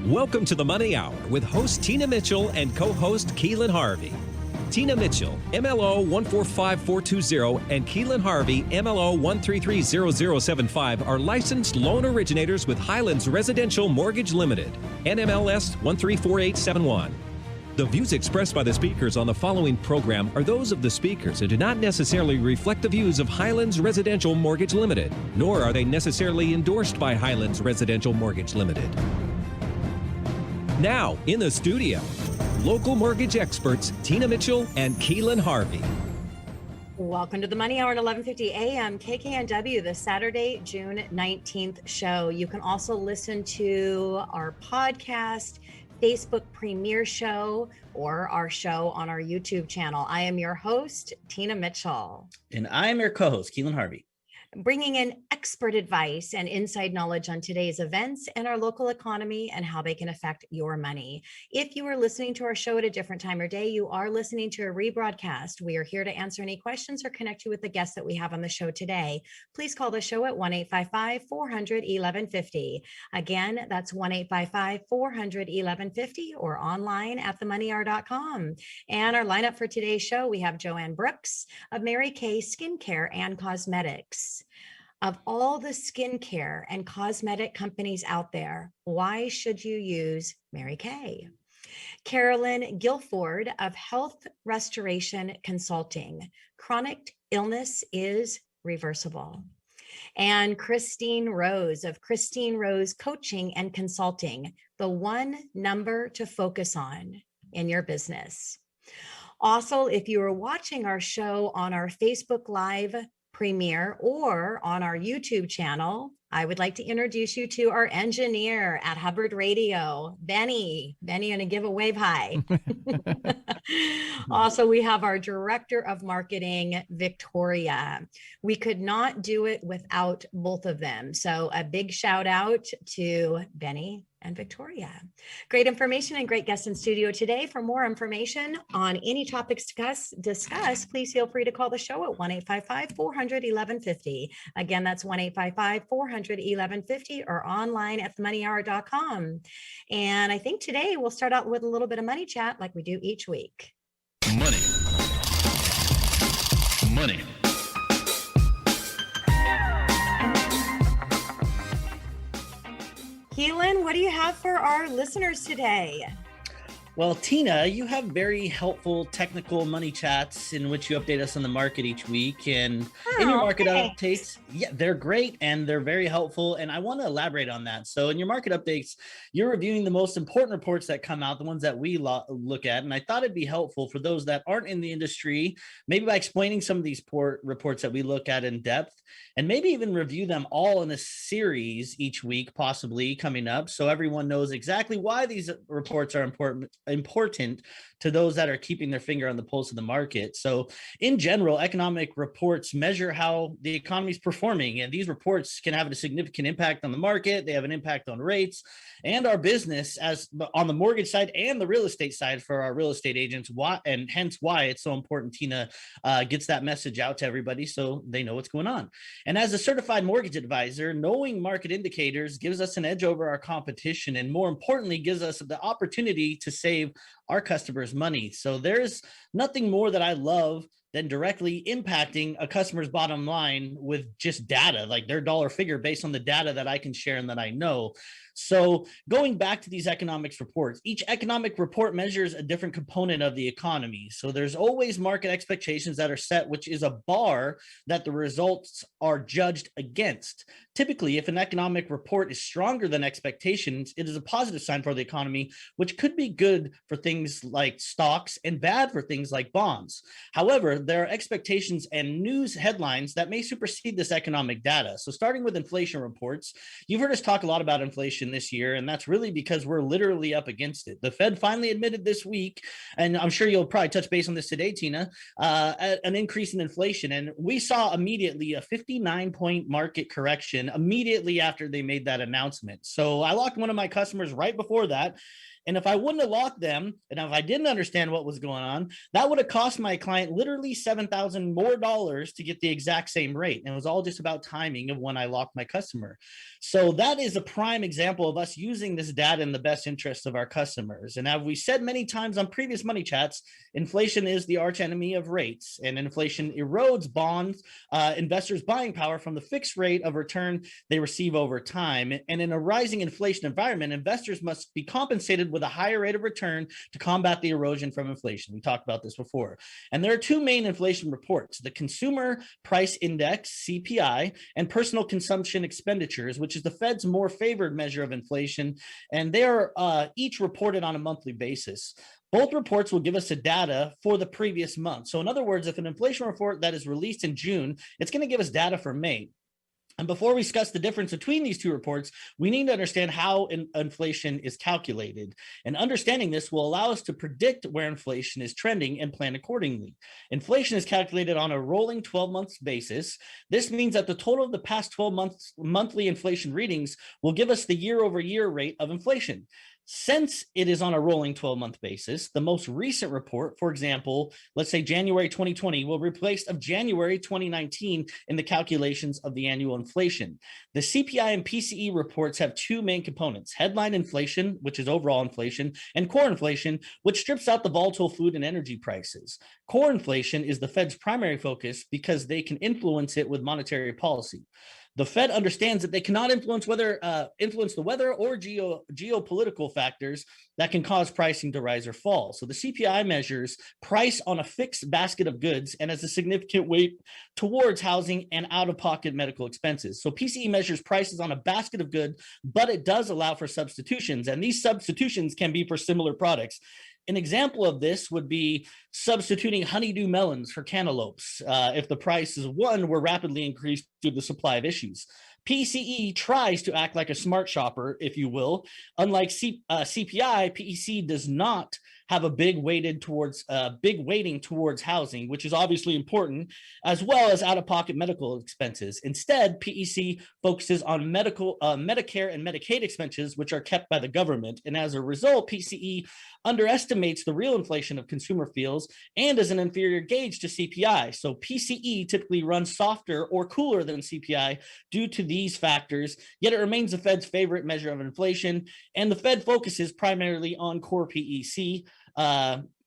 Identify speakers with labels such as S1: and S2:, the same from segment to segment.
S1: Welcome to the Money Hour with host Tina Mitchell and co-host Keelan Harvey. Tina Mitchell, MLO 145420, and Keelan Harvey, MLO 1330075, are licensed loan originators with Highlands Residential Mortgage Limited, NMLS 134871. The views expressed by the speakers on the following program are those of the speakers and do not necessarily reflect the views of Highlands Residential Mortgage Limited, nor are they necessarily endorsed by Highlands Residential Mortgage Limited. Now, in the studio, local mortgage experts Tina Mitchell and Keelan Harvey.
S2: Welcome to the Money Hour at 11:50 a.m. KKNW, the Saturday, June 19th show. You can also listen to our podcast, Facebook premiere show, or our show on our YouTube channel. I am your host, Tina Mitchell.
S3: And I am your co-host, Keelan Harvey.
S2: Bringing in expert advice and inside knowledge on today's events and our local economy and how they can affect your money. If you are listening to our show at a different time or day, you are listening to a rebroadcast. We are here to answer any questions or connect you with the guests that we have on the show today. Please call the show at 1-855-400-1150. Again, that's 1-855-400-1150 or online at themoneyhour.com. And our lineup for today's show, we have Joanne Brooks of Mary Kay Skincare and Cosmetics. Of all the skincare and cosmetic companies out there, why should you use Mary Kay? Carolyn Guilford of Health Restoration Consulting. Chronic illness is reversible. And Christine Rose of Christine Rose Coaching and Consulting, the one number to focus on in your business. Also, if you are watching our show on our Facebook Live premiere or on our YouTube channel, I would like to introduce you to our engineer at Hubbard Radio, Benny. Benny, gonna give a wave hi. Also, we have our director of marketing, Victoria. We could not do it without both of them. So a big shout out to Benny and Victoria. Great information and great guests in studio today. For more information on any topics discussed, please feel free to call the show at 1-855-400-1150. Again, that's 1-855-400-1150 or online at themoneyhour.com. And I think today we'll start out with a little bit of money chat like we do each week.
S4: Money.
S2: Keelan, what do you have for our listeners today?
S3: Well, Tina, you have very helpful technical money chats in which you update us on the market each week. And in your market updates, they're great and they're very helpful. And I want to elaborate on that. So in your market updates, you're reviewing the most important reports that come out, the ones that we look at. And I thought it'd be helpful for those that aren't in the industry, maybe by explaining some of these reports that we look at in depth, and maybe even review them all in a series each week, possibly coming up, so everyone knows exactly why these reports are important to those that are keeping their finger on the pulse of the market. So in general, economic reports measure how the economy is performing, and these reports can have a significant impact on the market. They have an impact on rates and our business as on the mortgage side and the real estate side for our real estate agents. And hence why it's so important Tina gets that message out to everybody so they know what's going on. And as a certified mortgage advisor, knowing market indicators gives us an edge over our competition, and more importantly, gives us the opportunity to save our customers money. So there's nothing more that I love than directly impacting a customer's bottom line with just data, like their dollar figure based on the data that I can share and that I know. So going back to these economics reports, each economic report measures a different component of the economy. So there's always market expectations that are set, which is a bar that the results are judged against. Typically, if an economic report is stronger than expectations, it is a positive sign for the economy, which could be good for things like stocks and bad for things like bonds. However, there are expectations and news headlines that may supersede this economic data. So starting with inflation reports, you've heard us talk a lot about inflation this year, and that's really because we're literally up against it. The Fed finally admitted this week, and I'm sure you'll probably touch base on this today, Tina, an increase in inflation. And we saw immediately a 59-point market correction immediately after they made that announcement. So I locked one of my customers right before that. And if I wouldn't have locked them, and if I didn't understand what was going on, that would have cost my client literally $37,000 more to get the exact same rate. And it was all just about timing of when I locked my customer. So that is a prime example of us using this data in the best interest of our customers. And as we said many times on previous money chats, inflation is the arch enemy of rates, and inflation erodes bonds, investors' buying power from the fixed rate of return they receive over time. And in a rising inflation environment, investors must be compensated with a higher rate of return to combat the erosion from inflation. We talked about this before. And there are two main inflation reports: the Consumer Price Index, CPI, and Personal Consumption Expenditures, which is the Fed's more favored measure of inflation. And they are each reported on a monthly basis. Both reports will give us the data for the previous month. So in other words, if an inflation report that is released in June, it's going to give us data for May. And before we discuss the difference between these two reports, we need to understand how inflation is calculated. And understanding this will allow us to predict where inflation is trending and plan accordingly. Inflation is calculated on a rolling 12-month basis. This means that the total of the past 12 months monthly inflation readings will give us the year-over-year rate of inflation. Since it is on a rolling 12-month basis, the most recent report, for example, let's say January 2020, will replace of January 2019 in the calculations of the annual inflation. The CPI and PCE reports have two main components: headline inflation, which is overall inflation, and core inflation, which strips out the volatile food and energy prices. Core inflation is the Fed's primary focus because they can influence it with monetary policy. The Fed understands that they cannot influence the weather or geopolitical factors that can cause pricing to rise or fall. So the CPI measures price on a fixed basket of goods and has a significant weight towards housing and out-of-pocket medical expenses. So PCE measures prices on a basket of goods, but it does allow for substitutions, and these substitutions can be for similar products. An example of this would be substituting honeydew melons for cantaloupes if the prices of one were rapidly increased due to the supply of issues. PCE tries to act like a smart shopper, if you will. Unlike CPI, PEC does not have a big weighting towards housing, which is obviously important, as well as out-of-pocket medical expenses. Instead, PEC focuses on Medicare and Medicaid expenses, which are kept by the government. And as a result, PCE underestimates the real inflation of consumer feels and is an inferior gauge to CPI. So PCE typically runs softer or cooler than CPI due to these factors, yet it remains the Fed's favorite measure of inflation. And the Fed focuses primarily on core PEC,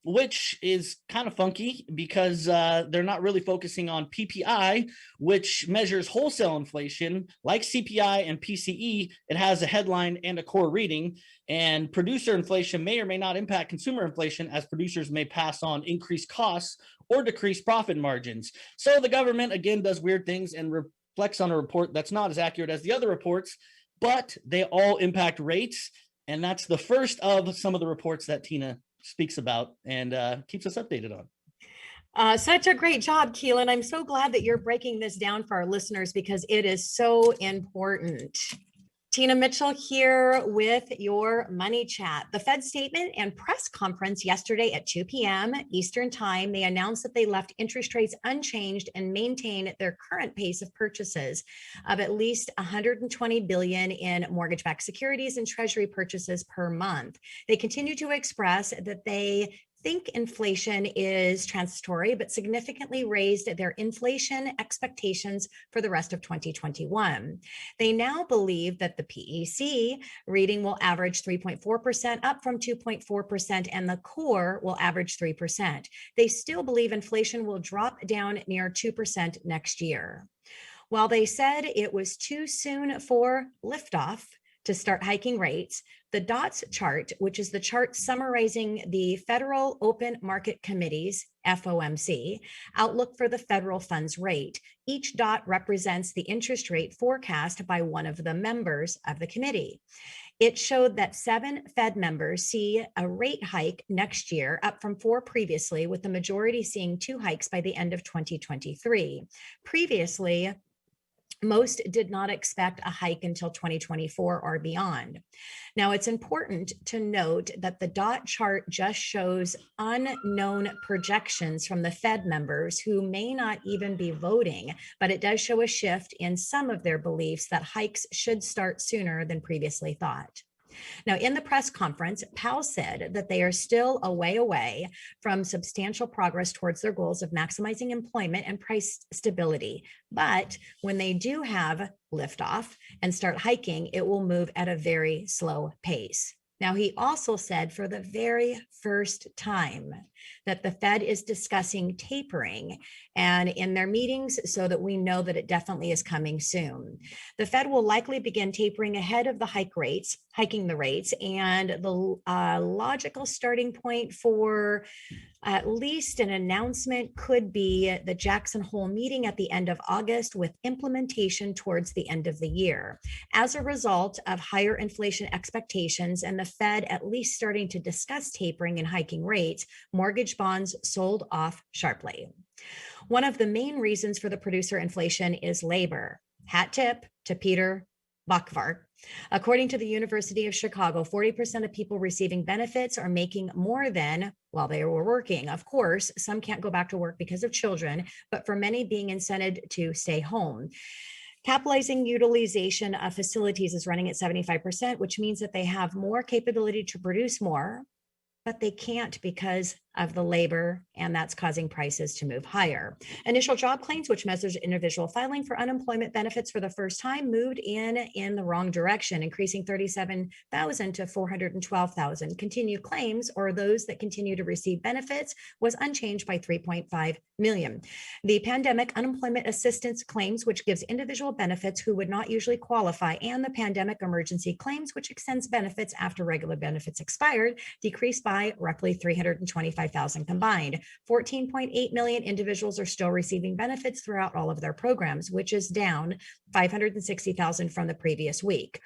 S3: which is kind of funky because they're not really focusing on PPI, which measures wholesale inflation. Like CPI and PCE, it has a headline and a core reading, and producer inflation may or may not impact consumer inflation, as producers may pass on increased costs or decrease profit margins. So the government, again, does weird things and reflects on a report that's not as accurate as the other reports, but they all impact rates. And that's the first of some of the reports that Tina speaks about and keeps us updated on.
S2: Such a great job, Keelan. I'm so glad that you're breaking this down for our listeners because it is so important. Tina Mitchell here with your Money Chat. The Fed statement and press conference yesterday at 2 p.m. Eastern Time, they announced that they left interest rates unchanged and maintain their current pace of purchases of at least $120 billion in mortgage-backed securities and Treasury purchases per month. They continue to express that they think inflation is transitory, but significantly raised their inflation expectations for the rest of 2021. They now believe that the PEC reading will average 3.4%, up from 2.4%, and the core will average 3%. They still believe inflation will drop down near 2% next year. While they said it was too soon for liftoff to start hiking rates, the DOTS chart, which is the chart summarizing the Federal Open Market Committee's, FOMC, outlook for the federal funds rate. Each dot represents the interest rate forecast by one of the members of the committee. It showed that 7 Fed members see a rate hike next year, up from 4 previously, with the majority seeing 2 hikes by the end of 2023. Previously, most did not expect a hike until 2024 or beyond. Now, it's important to note that the dot chart just shows unknown projections from the Fed members who may not even be voting, but it does show a shift in some of their beliefs that hikes should start sooner than previously thought. Now, in the press conference, Powell said that they are still a way away from substantial progress towards their goals of maximizing employment and price stability. But when they do have liftoff and start hiking, it will move at a very slow pace. Now, he also said for the very first time that the Fed is discussing tapering and in their meetings so that we know that it definitely is coming soon. The Fed will likely begin tapering ahead of the hiking the rates, and the logical starting point for at least an announcement could be the Jackson Hole meeting at the end of August with implementation towards the end of the year. As a result of higher inflation expectations and the Fed at least starting to discuss tapering and hiking rates, mortgage bonds sold off sharply. One of the main reasons for the producer inflation is labor. Hat tip to Peter Bachvar. According to the University of Chicago, 40% of people receiving benefits are making more than while they were working. Of course, some can't go back to work because of children, but for many being incented to stay home. Capitalizing utilization of facilities is running at 75%, which means that they have more capability to produce more, but they can't because of the labor, and that's causing prices to move higher. Initial job claims, which measures individual filing for unemployment benefits for the first time, moved in the wrong direction, increasing 37,000 to 412,000. Continued claims, or those that continue to receive benefits, was unchanged by 3.5 million. The pandemic unemployment assistance claims, which gives individual benefits who would not usually qualify, and the pandemic emergency claims, which extends benefits after regular benefits expired, decreased by roughly 325,000 combined. 14.8 million individuals are still receiving benefits throughout all of their programs, which is down 560,000 from the previous week.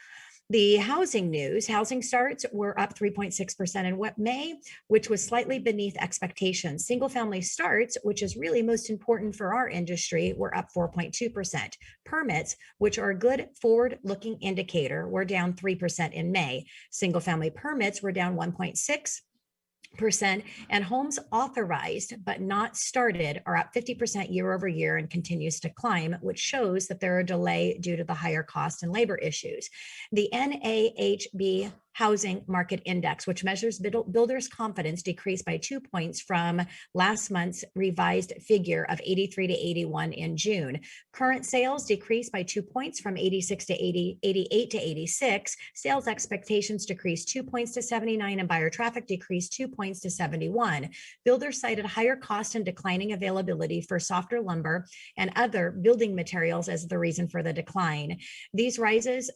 S2: The housing news, housing starts were up 3.6% in May, which was slightly beneath expectations. Single family starts, which is really most important for our industry, were up 4.2%. Permits, which are a good forward-looking indicator, were down 3% in May. Single family permits were down 1.6%, and homes authorized but not started are up 50% year over year and continues to climb, which shows that there are delay due to the higher cost and labor issues. The NAHB Housing Market Index, which measures builders' confidence, decreased by 2 points from last month's revised figure of 83 to 81 in June. Current sales decreased by 2 points from 86 to 88 to 86. Sales expectations decreased 2 points to 79, and buyer traffic decreased 2 points to 71. Builders cited higher cost and declining availability for softer lumber and other building materials as the reason for the decline. These rises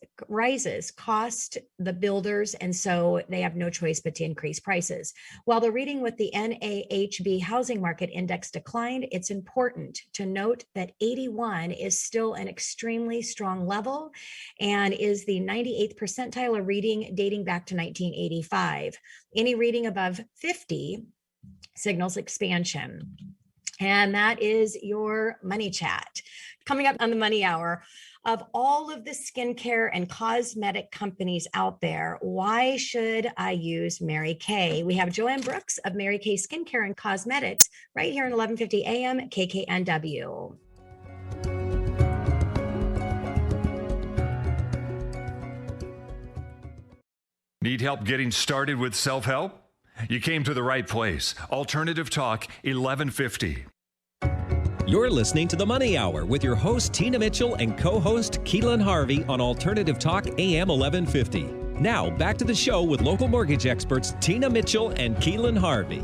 S2: cost the builders, and so they have no choice but to increase prices. While the reading with the NAHB Housing Market Index declined, it's important to note that 81 is still an extremely strong level and is the 98th percentile of reading dating back to 1985. Any reading above 50 signals expansion. And that is your money chat. Coming up on the Money Hour, of all of the skincare and cosmetic companies out there, why should I use Mary Kay? We have Joanne Brooks of Mary Kay Skincare and Cosmetics right here at 1150 AM KKNW.
S4: Need help getting started with self-help? You came to the right place. Alternative Talk 1150.
S1: You're listening to The Money Hour with your host, Tina Mitchell, and co-host, Keelan Harvey on Alternative Talk AM 1150. Now, back to the show with local mortgage experts, Tina Mitchell and Keelan Harvey.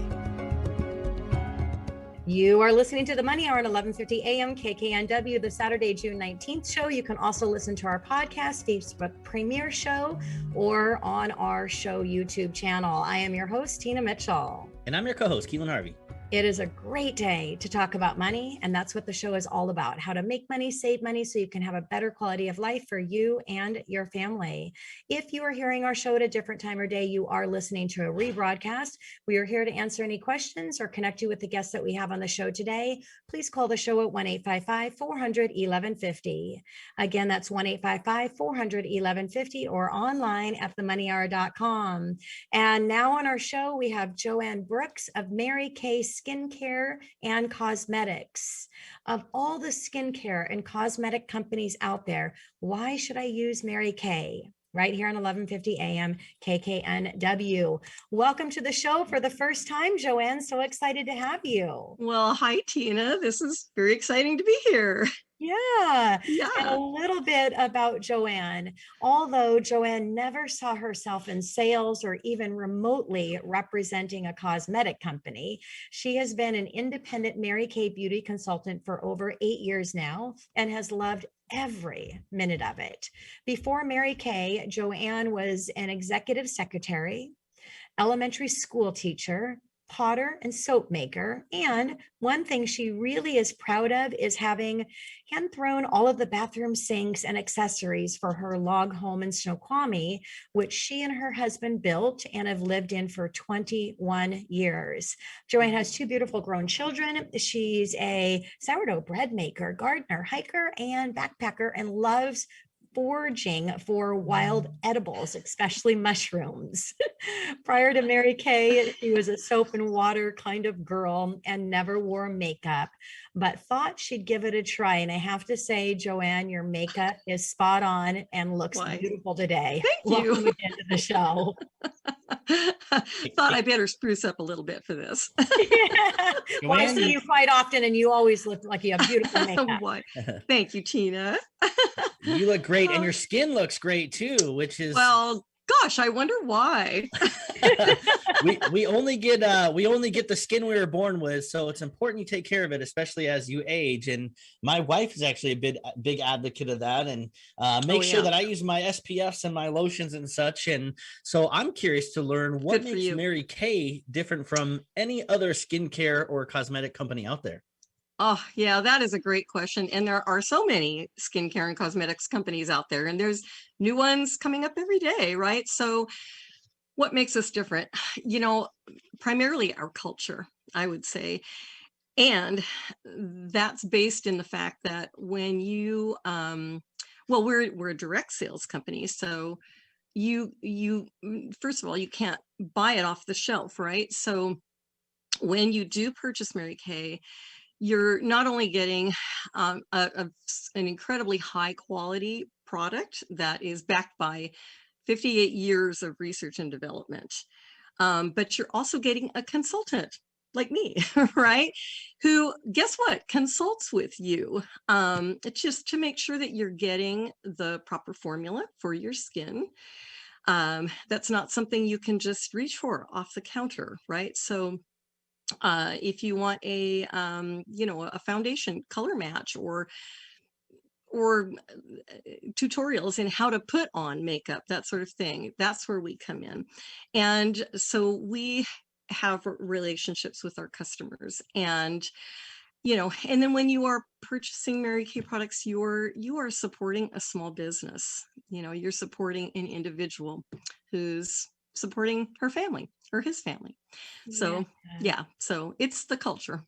S2: You are listening to The Money Hour at 1150 AM KKNW, the Saturday, June 19th show. You can also listen to our podcast, Facebook Premiere Show, or on our show YouTube channel. I am your host, Tina Mitchell.
S3: And I'm your co-host, Keelan Harvey.
S2: It is a great day to talk about money, and that's what the show is all about, how to make money, save money, so you can have a better quality of life for you and your family. If you are hearing our show at a different time or day, you are listening to a rebroadcast. We are here to answer any questions or connect you with the guests that we have on the show today. Please call the show at 1-855-400-1150. Again, that's 1-855-400-1150 or online at themoneyhour.com. And now on our show, we have Joanne Brooks of Mary Kay Skincare and Cosmetics. Of all the skincare and cosmetic companies out there, why should I use Mary Kay? right here on 1150 AM KKNW. Welcome to the show for the first time, Joanne. So excited to have you.
S5: Well, hi, Tina. This is very exciting to be here.
S2: Yeah. And a
S5: Yeah.
S2: little bit about Joanne. Although Joanne never saw herself in sales or even remotely representing a cosmetic company, she has been an independent Mary Kay beauty consultant for over 8 years now and has loved every minute of it. Before Mary Kay, Joanne was an executive secretary, elementary school teacher, potter and soap maker. And one thing she really is proud of is having hand thrown all of the bathroom sinks and accessories for her log home in Snoqualmie, which she and her husband built and have lived in for 21 years. Joanne has 2 beautiful grown children. She's a sourdough bread maker, gardener, hiker, and backpacker, and loves foraging for wild edibles, especially mushrooms. Prior to Mary Kay, she was a soap and water kind of girl and never wore makeup, but thought she'd give it a try. And I have to say, Joanne, your makeup is spot on and looks
S5: Why?
S2: beautiful today.
S5: Thank you.
S2: Welcome again to the show.
S5: Thought I better spruce up a little bit for this.
S2: Well, I see you quite often and you always look like you have beautiful makeup.
S5: Why? Thank you, Tina.
S3: You look great, and your skin looks great too, which is
S5: Well, gosh, I wonder why.
S3: we only get the skin we were born with, so it's important you take care of it, especially as you age. And my wife is actually a big advocate of that, and make sure that I use my SPFs and my lotions and such. And so I'm curious to learn what makes Mary Kay different from any other skincare or cosmetic company out there.
S5: Oh, yeah, that is a great question. And there are so many skincare and cosmetics companies out there, and there's new ones coming up every day, right? So what makes us different? You know, primarily our culture, I would say. And that's based in the fact that when you, well, we're a direct sales company. So you first of all, you can't buy it off the shelf, right? So when you do purchase Mary Kay, you're not only getting an incredibly high quality product that is backed by 58 years of research and development, but you're also getting a consultant like me, right? Who, guess what, consults with you just to make sure that you're getting the proper formula for your skin. That's not something you can just reach for off the counter, right? So if you want a a foundation color match or tutorials in how to put on makeup, that sort of thing, that's where we come in. And so we have relationships with our customers, and and then when you are purchasing Mary Kay products, you are supporting a small business. You're supporting an individual who's supporting her family or his family. So yeah, so it's the culture.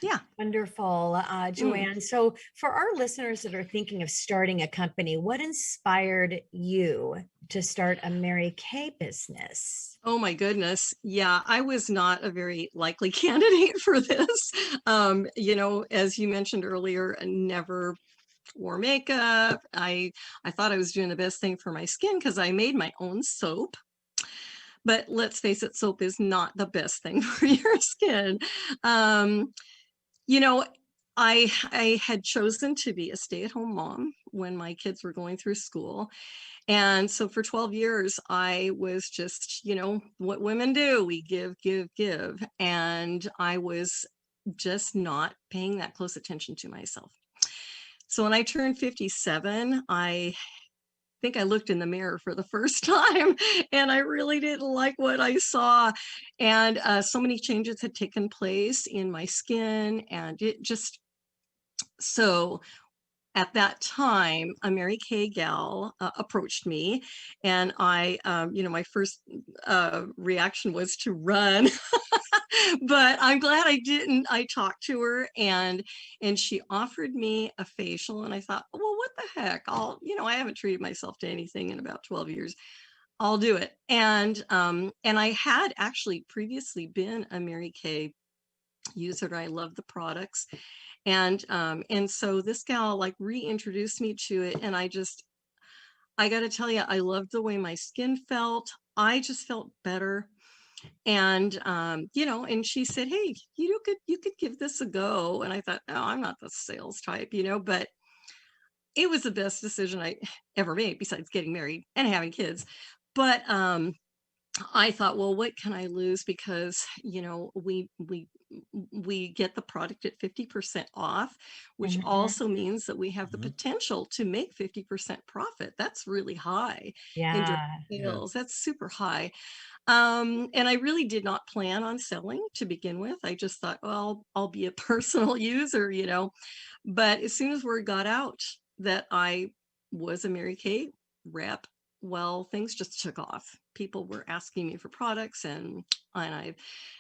S5: Yeah.
S2: Wonderful, Joanne. So for our listeners that are thinking of starting a company, what inspired you to start a Mary Kay business?
S5: Oh my goodness. Yeah, I was not a very likely candidate for this. As you mentioned earlier, I never wore makeup. I thought I was doing the best thing for my skin because I made my own soap. But let's face it, soap is not the best thing for your skin. I had chosen to be a stay-at-home mom when my kids were going through school. And so for 12 years, I was just, what women do, we give. And I was just not paying that close attention to myself. So when I turned 57, I think I looked in the mirror for the first time, and I really didn't like what I saw. And so many changes had taken place in my skin, and it just, so at that time, a Mary Kay gal approached me, and I, my first reaction was to run. But I'm glad I didn't. I talked to her, and she offered me a facial, and I thought, well, what the heck? I haven't treated myself to anything in about 12 years. I'll do it. And I had actually previously been a Mary Kay user. I love the products. And so this gal like reintroduced me to it, and I got to tell you, I loved the way my skin felt. I just felt better. And and she said, hey, you could give this a go. And I thought, oh, I'm not the sales type, but it was the best decision I ever made besides getting married and having kids. But I thought, well, what can I lose? Because, we get the product at 50% off, which also means that we have the potential to make 50% profit. That's really high in direct sales. That's super high. And I really did not plan on selling to begin with. I just thought, well, I'll be a personal user, but as soon as word got out that I was a Mary Kay rep, well, things just took off. People were asking me for products, and I've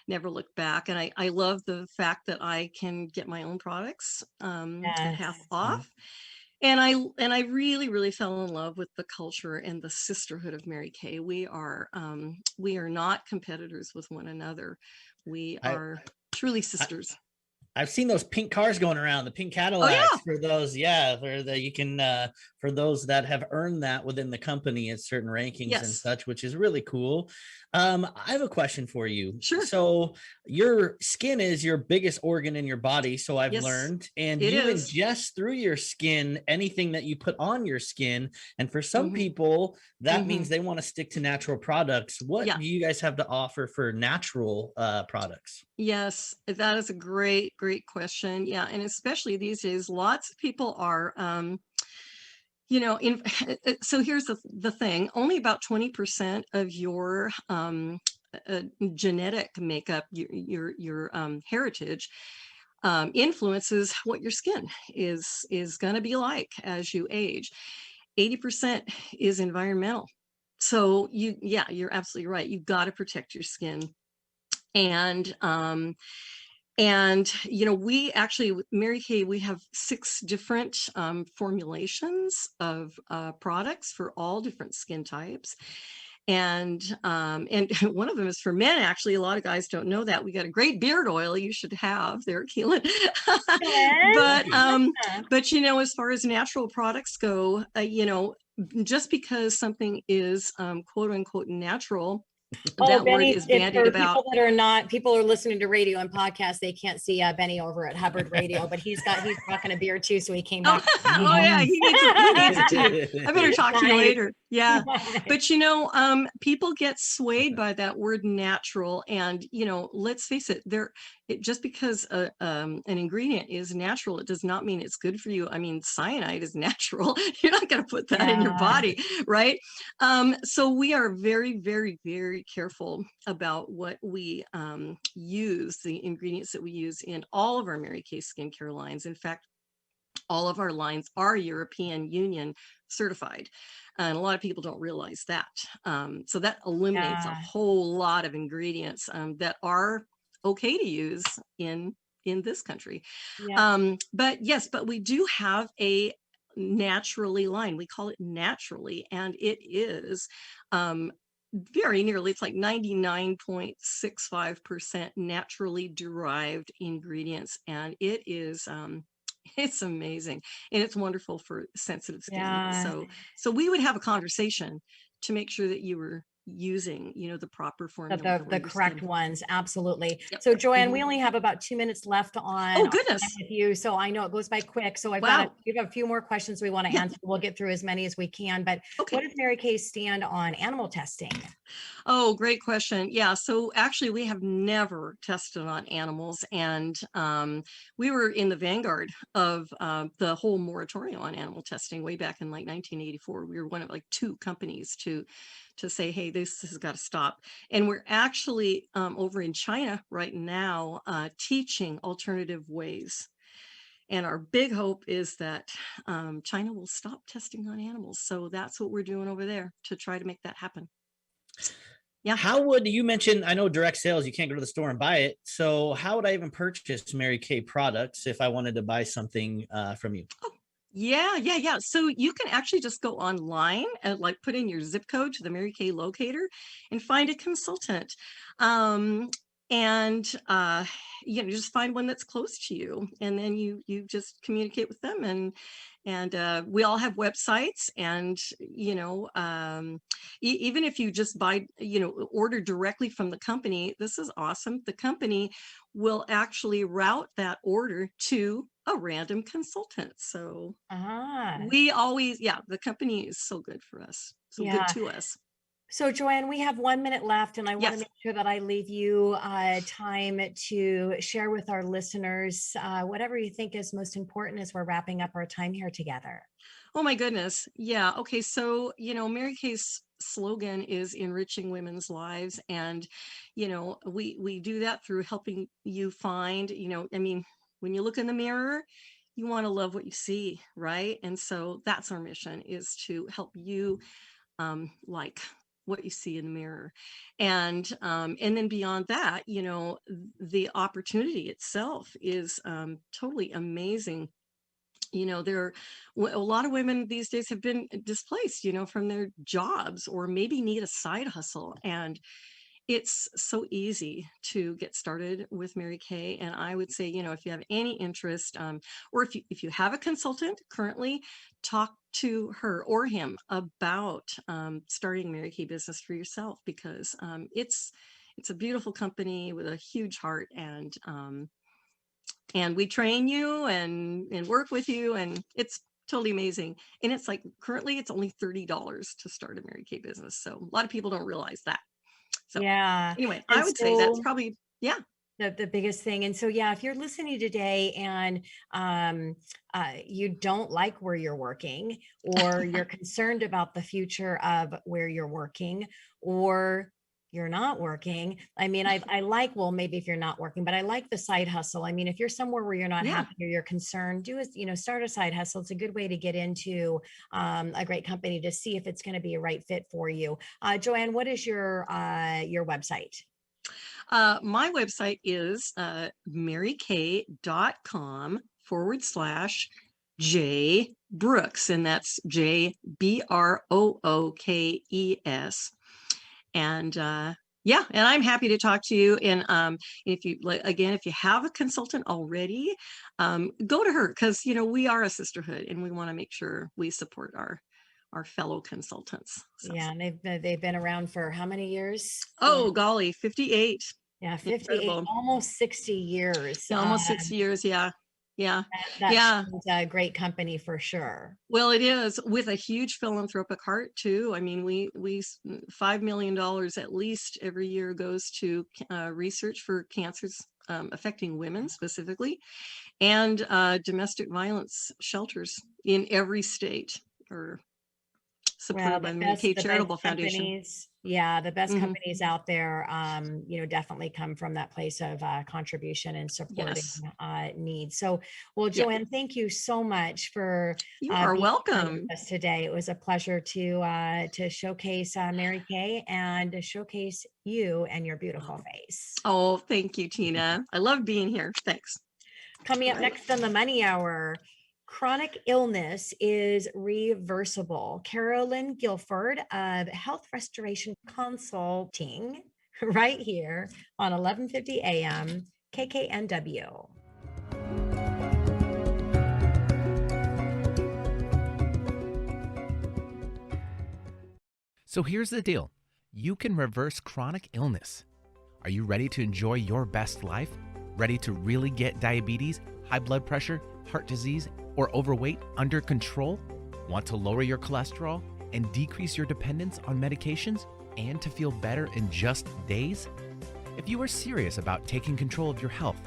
S5: never looked back. And I love the fact that I can get my own products at half off. And I really, really fell in love with the culture and the sisterhood of Mary Kay. We are not competitors with one another. We are truly sisters.
S3: I've seen those pink cars going around, the pink Cadillacs for those. Yeah, you can for those that have earned that within the company at certain rankings and such, which is really cool. I have a question for you.
S5: Sure.
S3: So your skin is your biggest organ in your body, so I've learned, and you ingest through your skin anything that you put on your skin. And for some people, that means they want to stick to natural products. What do you guys have to offer for natural products?
S5: Yes, that is a great question. Yeah, and especially these days, lots of people are so here's the thing. Only about 20% of your genetic makeup, your heritage, influences what your skin is going to be like as you age. 80% is environmental. So you're absolutely right. You've got to protect your skin. And we actually, Mary Kay, we have 6 different formulations of products for all different skin types. And one of them is for men. Actually, a lot of guys don't know that. We got a great beard oil you should have there, Keelan. But as far as natural products go, just because something is quote unquote natural, that word is bandied about.
S2: People are listening to radio and podcasts. They can't see Benny over at Hubbard Radio, but he's rocking a beard too. So he came back.
S5: Yeah, he needs it too. I better talk to you later. Yeah. But people get swayed by that word natural. And, let's face it, just because an ingredient is natural, it does not mean it's good for you. I mean, cyanide is natural. You're not going to put that in your body, right? So we are very, very, very careful about what we use, the ingredients that we use in all of our Mary Kay skincare lines. In fact, all of our lines are European Union certified. And a lot of people don't realize that. So that eliminates a whole lot of ingredients that are okay to use in this country. But we do have a naturally line. We call it naturally, and it is very nearly, it's like 99.65% naturally derived ingredients, and it is it's amazing, and it's wonderful for sensitive skin. So we would have a conversation to make sure that you were using the proper formula,
S2: the correct ones. Absolutely. So Joanne, we only have about 2 minutes left on
S5: goodness
S2: with you, so I know it goes by quick. So we have a few more questions we want to answer. We'll get through as many as we can, but what does Mary Kay stand on animal testing?
S5: Oh, great question. Yeah, so actually we have never tested on animals, and we were in the vanguard of the whole moratorium on animal testing way back in like 1984. We were one of like 2 companies to say, hey, this has got to stop. And we're actually over in China right now teaching alternative ways. And our big hope is that China will stop testing on animals. So that's what we're doing over there to try to make that happen. Yeah.
S3: How would you mention, I know direct sales, you can't go to the store and buy it. So how would I even purchase Mary Kay products if I wanted to buy something from you?
S5: Yeah. So you can actually just go online and like put in your zip code to the Mary Kay locator and find a consultant. and just find one that's close to you, and then you just communicate with them, and we all have websites, and even if you just buy, order directly from the company, this is awesome. The company will actually route that order to a random consultant. So we always, the company is so good for us, so good to us.
S2: So Joanne, we have 1 minute left, and I want
S5: Yes.
S2: to make sure that I leave you time to share with our listeners whatever you think is most important as we're wrapping up our time here together.
S5: Oh my goodness. Yeah. Okay. So, Mary Kay's slogan is enriching women's lives. And, we do that through helping you find, when you look in the mirror, you want to love what you see, right? And so that's our mission, is to help you like what you see in the mirror. And then beyond that, the opportunity itself is totally amazing. There are a lot of women these days have been displaced, from their jobs, or maybe need a side hustle. And it's so easy to get started with Mary Kay. And I would say, if you have any interest, or if you have a consultant currently, talk to her or him about starting Mary Kay business for yourself, because it's a beautiful company with a huge heart, and we train you and work with you, and it's totally amazing. And it's like, currently it's only $30 to start a Mary Kay business. So a lot of people don't realize that. So anyway, I would say that's probably,
S2: the biggest thing. And so, if you're listening today and you don't like where you're working, or you're concerned about the future of where you're working, or you're not working. I mean, I like, well, maybe if you're not working, but I like the side hustle. I mean, if you're somewhere where you're not happy or you're concerned, start a side hustle. It's a good way to get into a great company to see if it's going to be a right fit for you. Joanne, what is your website?
S5: My website is marykay.com/J Brooks, and that's JBROOKES. And and I'm happy to talk to you. And if you have a consultant already, go to her, because we are a sisterhood, and we want to make sure we support our fellow consultants. So.
S2: Yeah, and they've been around for how many years?
S5: Oh golly, 58.
S2: Yeah, 58, incredible. Almost 60 years.
S5: Almost 60 years. Yeah.
S2: That's a great company for sure.
S5: Well, it is, with a huge philanthropic heart too. I mean, we $5 million at least every year goes to research for cancers affecting women specifically, and domestic violence shelters in every state are supported by the Mary Kay Charitable Foundation.
S2: The best companies out there, definitely come from that place of contribution and supporting needs. So, well, Joanne, thank you so much for
S5: you are welcome
S2: with us today. It was a pleasure to showcase Mary Kay and to showcase you and your beautiful face.
S5: Oh, thank you, Tina. I love being here. Thanks.
S2: Coming up next on the Money Hour, chronic illness is reversible. Carolyn Guilford of Health Restoration Consulting, right here on 1150 AM KKNW.
S6: So here's the deal. You can reverse chronic illness. Are you ready to enjoy your best life? Ready to really get diabetes, high blood pressure, heart disease, or overweight under control? Want to lower your cholesterol and decrease your dependence on medications, and to feel better in just days? If you are serious about taking control of your health,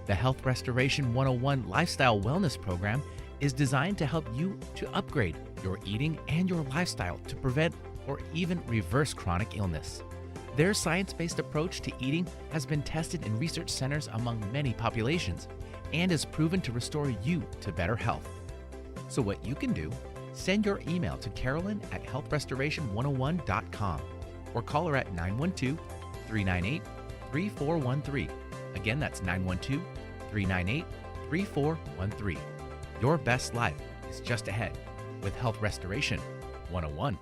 S6: the Health Restoration 101 Lifestyle Wellness Program is designed to help you to upgrade your eating and your lifestyle to prevent or even reverse chronic illness. Their science-based approach to eating has been tested in research centers among many populations and is proven to restore you to better health. So what you can do, send your email to Carolyn@healthrestoration101.com or call her at 912-398-3413. Again, that's 912-398-3413. Your best life is just ahead with Health Restoration 101.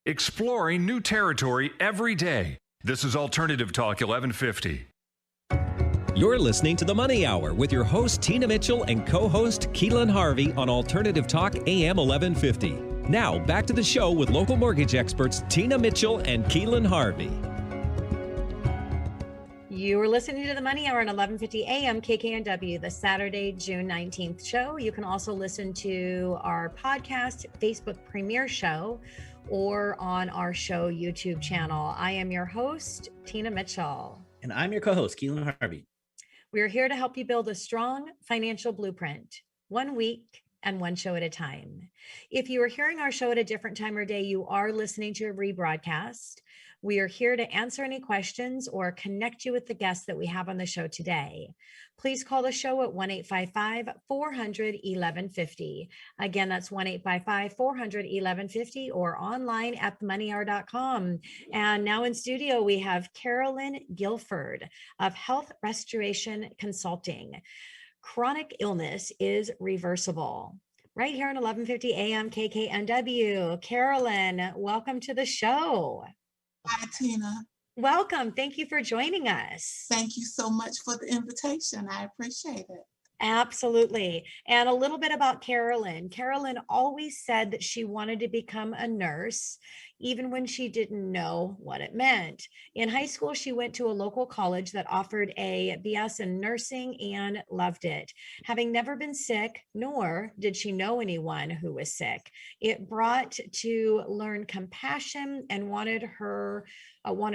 S4: Exploring new territory every day. This is Alternative Talk 1150.
S1: You're listening to The Money Hour with your host, Tina Mitchell, and co-host Keelan Harvey on Alternative Talk AM 1150. Now, back to the show with local mortgage experts Tina Mitchell and Keelan Harvey.
S2: You are listening to The Money Hour on 1150 AM KKNW, the Saturday, June 19th show. You can also listen to our podcast, Facebook premiere show, or on our show YouTube channel. I am your host, Tina Mitchell.
S3: And I'm your co-host, Keelan Harvey.
S2: We are here to help you build a strong financial blueprint, 1 week and one show at a time. If you are hearing our show at a different time or day, you are listening to a rebroadcast. We are here to answer any questions or connect you with the guests that we have on the show today. Please call the show at 1-855-400-1150. Again, that's 1-855-400-1150 or online at themoneyhour.com. And now in studio, we have Carolyn Guilford of Health Restoration Consulting. Chronic illness is reversible. Right here on 1150 AM KKNW. Carolyn, welcome to the show.
S7: Hi, Tina.
S2: Welcome. Thank you for joining us.
S7: Thank you so much for the invitation. I appreciate it.
S2: Absolutely. And a little bit about Carolyn. Carolyn always said that she wanted to become a nurse, even when she didn't know what it meant. In high school, she went to a local college that offered a BS in nursing and loved it. Having never been sick, nor did she know anyone who was sick, it brought to learn compassion and wanted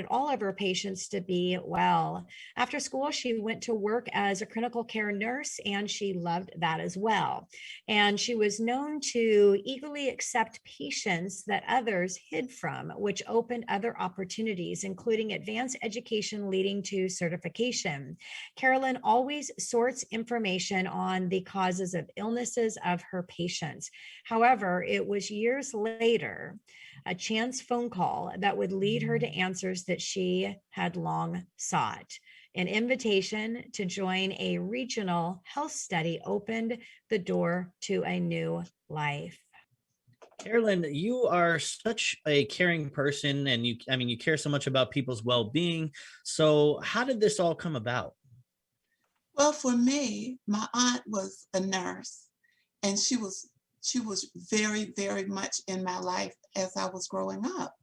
S2: all of her patients to be well. After school, she went to work as a critical care nurse, and she loved that as well. And she was known to eagerly accept patients that others hid from, which opened other opportunities, including advanced education leading to certification. Carolyn always sorts information on the causes of illnesses of her patients. However, it was years later, a chance phone call that would lead her to answers that she had long sought. An invitation to join a regional health study opened the door to a new life.
S3: Carolyn, you are such a caring person, and you care so much about people's well-being. So how did this all come about?
S7: Well, for me, my aunt was a nurse, and she was very, very much in my life as I was growing up.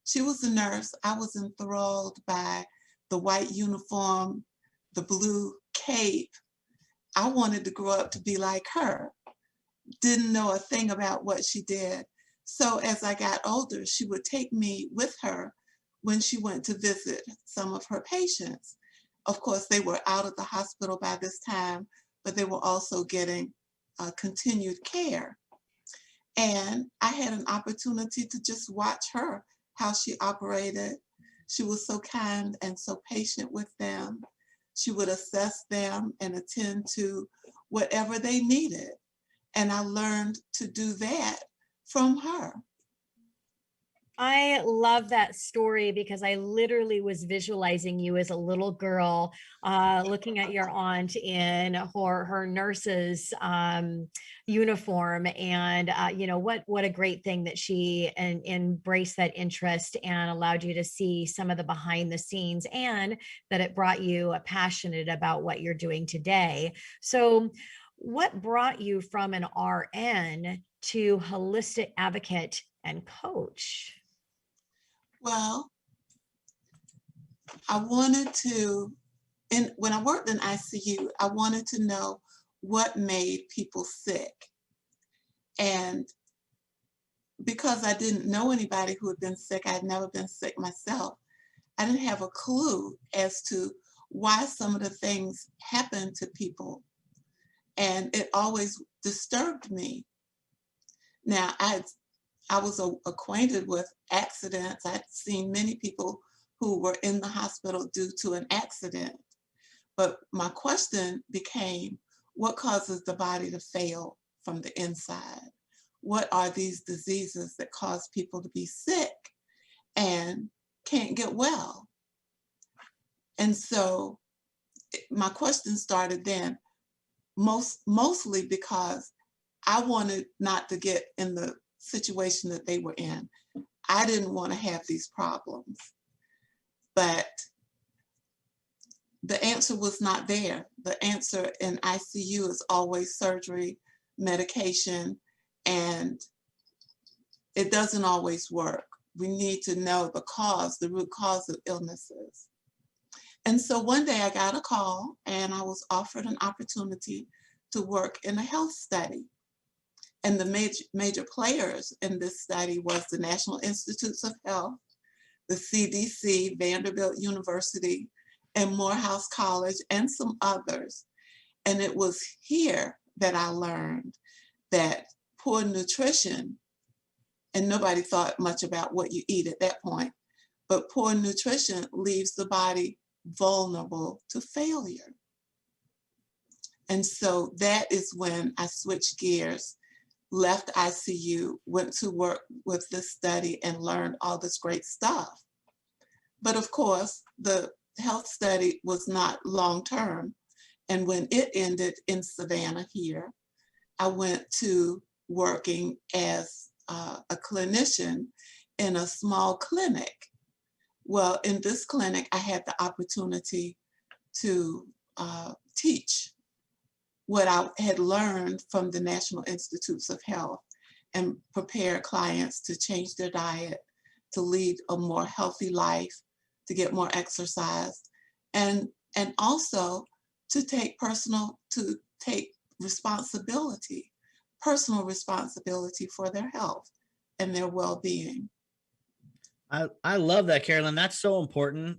S7: She was a nurse. I was enthralled by the white uniform, the blue cape. I wanted to grow up to be like her. Didn't know a thing about what she did. So as I got older, she would take me with her when she went to visit some of her patients. Of course, they were out of the hospital by this time, but they were also getting continued care. And I had an opportunity to just watch her, how she operated. She was so kind and so patient with them. She would assess them and attend to whatever they needed. And I learned to do that from her.
S2: I love that story because I literally was visualizing you as a little girl, looking at your aunt in her nurse's uniform, and what a great thing that she embraced that interest and allowed you to see some of the behind the scenes, and that it brought you passionate about what you're doing today. So, what brought you from an RN to holistic advocate and coach?
S7: Well, I wanted to, when I worked in ICU, I wanted to know what made people sick. And because I didn't know anybody who had been sick, I had never been sick myself, I didn't have a clue as to why some of the things happened to people. And it always disturbed me. Now, I was acquainted with accidents. I'd seen many people who were in the hospital due to an accident. But my question became, what causes the body to fail from the inside? What are these diseases that cause people to be sick and can't get well? And so my question started then, mostly because I wanted not to get in the situation that they were in. I didn't want to have these problems. But the answer was not there. The answer in ICU is always surgery, medication, and it doesn't always work. We need to know the cause, the root cause of illnesses. And so one day I got a call and I was offered an opportunity to work in a health study. And the major players in this study was the National Institutes of Health, the CDC, Vanderbilt University, and Morehouse College, and some others. And it was here that I learned that poor nutrition, and nobody thought much about what you eat at that point, but poor nutrition leaves the body vulnerable to failure. And so that is when I switched gears, left ICU, went to work with this study and learned all this great stuff. But of course, the health study was not long-term. And when it ended in Savannah here, I went to working as a clinician in a small clinic. Well, in this clinic, I had the opportunity to teach what I had learned from the National Institutes of Health and prepare clients to change their diet, to lead a more healthy life, to get more exercise, and also to take personal responsibility for their health and their well-being.
S3: I love that, Carolyn. That's so important,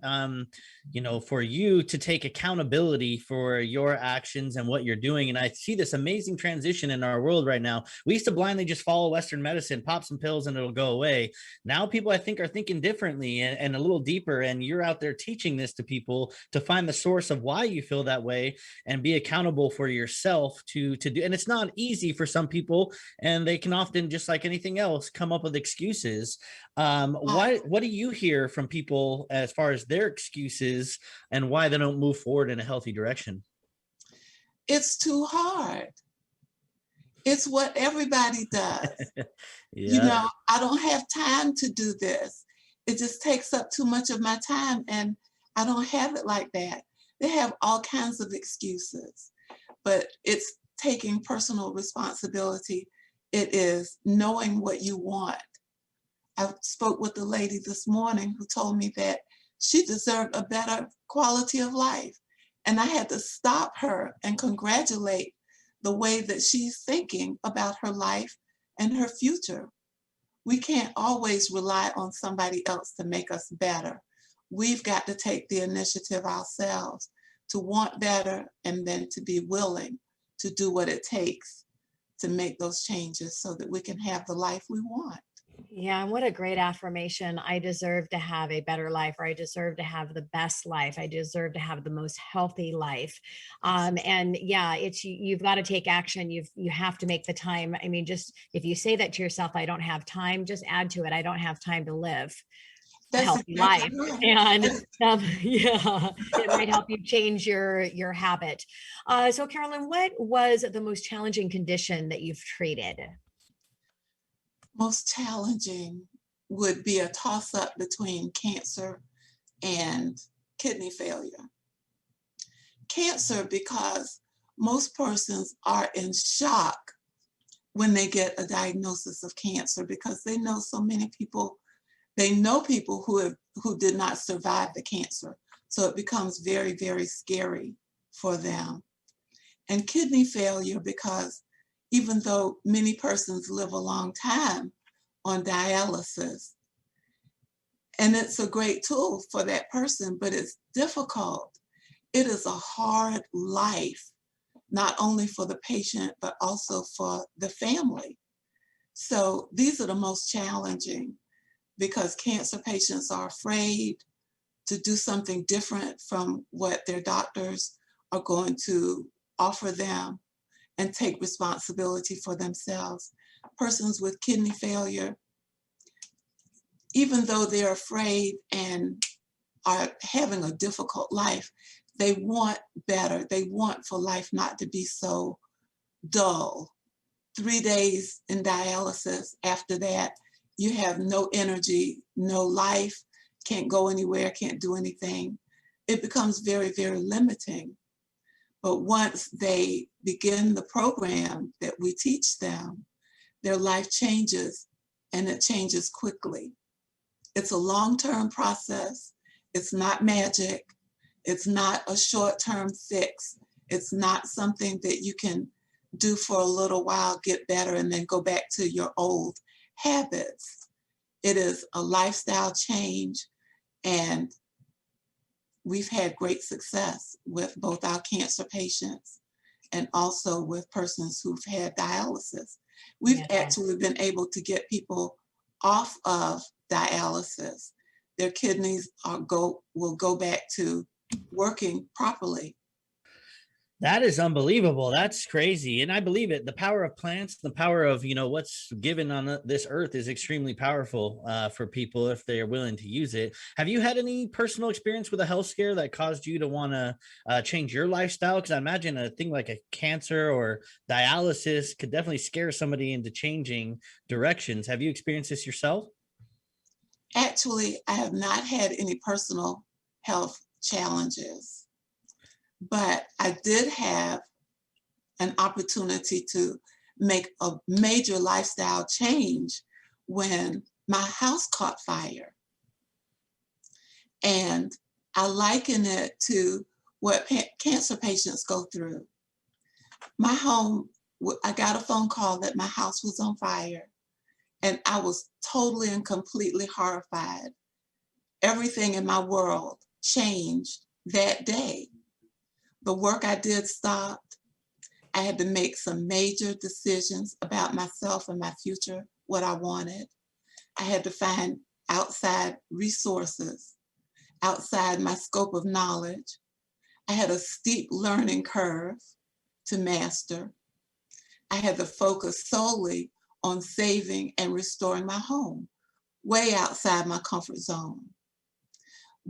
S3: for you to take accountability for your actions and what you're doing. And I see this amazing transition in our world right now. We used to blindly just follow Western medicine, pop some pills and it'll go away. Now people, I think, are thinking differently and a little deeper. And you're out there teaching this to people to find the source of why you feel that way and be accountable for yourself to do. And it's not easy for some people, and they can often, just like anything else, come up with excuses. What do you hear from people as far as their excuses and why they don't move forward in a healthy direction?
S7: It's too hard. It's what everybody does.
S3: Yeah.
S7: I don't have time to do this. It just takes up too much of my time, and I don't have it like that. They have all kinds of excuses, but it's taking personal responsibility. It is knowing what you want. I spoke with a lady this morning who told me that she deserved a better quality of life. And I had to stop her and congratulate the way that she's thinking about her life and her future. We can't always rely on somebody else to make us better. We've got to take the initiative ourselves to want better, and then to be willing to do what it takes to make those changes so that we can have the life we want.
S2: Yeah, and what a great affirmation. I deserve to have a better life, or I deserve to have the best life. I deserve to have the most healthy life. And yeah, you've got to take action. You have to make the time. I mean, just if you say that to yourself, I don't have time, just add to it, I don't have time to live a healthy life. And yeah, it might help you change your habit. So Carolyn, what was the most challenging condition that you've treated?
S7: Most challenging would be a toss-up between cancer and kidney failure. Cancer, because most persons are in shock when they get a diagnosis of cancer, because they know so many people, they know people who did not survive the cancer. So it becomes very, very scary for them. And kidney failure, because even though many persons live a long time on dialysis, and it's a great tool for that person, but it's difficult. It is a hard life, not only for the patient, but also for the family. So these are the most challenging, because cancer patients are afraid to do something different from what their doctors are going to offer them, and take responsibility for themselves. Persons with kidney failure, even though they're afraid and are having a difficult life, they want better. They want for life not to be so dull. 3 days in dialysis, after that, you have no energy, no life, can't go anywhere, can't do anything. it becomes very, very limiting. But once they begin the program that we teach them, their life changes, and it changes quickly. It's a long-term process. It's not magic. It's not a short-term fix. It's not something that you can do for a little while, get better, and then go back to your old habits. It is a lifestyle change, and we've had great success with both our cancer patients and also with persons who've had dialysis. We've actually been able to get people off of dialysis. Their kidneys will go back to working properly.
S3: That is unbelievable. That's crazy. And I believe it. The power of plants, the power of, what's given on this earth is extremely powerful for people if they are willing to use it. Have you had any personal experience with a health scare that caused you to want to change your lifestyle? Because I imagine a thing like a cancer or dialysis could definitely scare somebody into changing directions. Have you experienced this yourself?
S7: Actually, I have not had any personal health challenges. But I did have an opportunity to make a major lifestyle change when my house caught fire. And I liken it to what cancer patients go through. My home, I got a phone call that my house was on fire, and I was totally and completely horrified. Everything in my world changed that day. The work I did stopped. I had to make some major decisions about myself and my future, what I wanted. I had to find outside resources, outside my scope of knowledge. I had a steep learning curve to master. I had to focus solely on saving and restoring my home, way outside my comfort zone.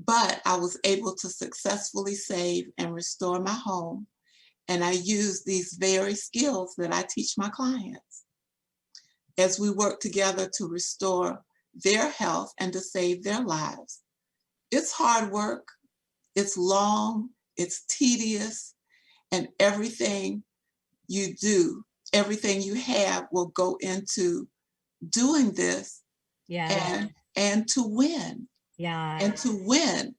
S7: But I was able to successfully save and restore my home, and I used these very skills that I teach my clients as we work together to restore their health and to save their lives. It's hard work, it's long, it's tedious, and everything you do, everything you have will go into doing this and to win.
S2: Yeah.
S7: And to win.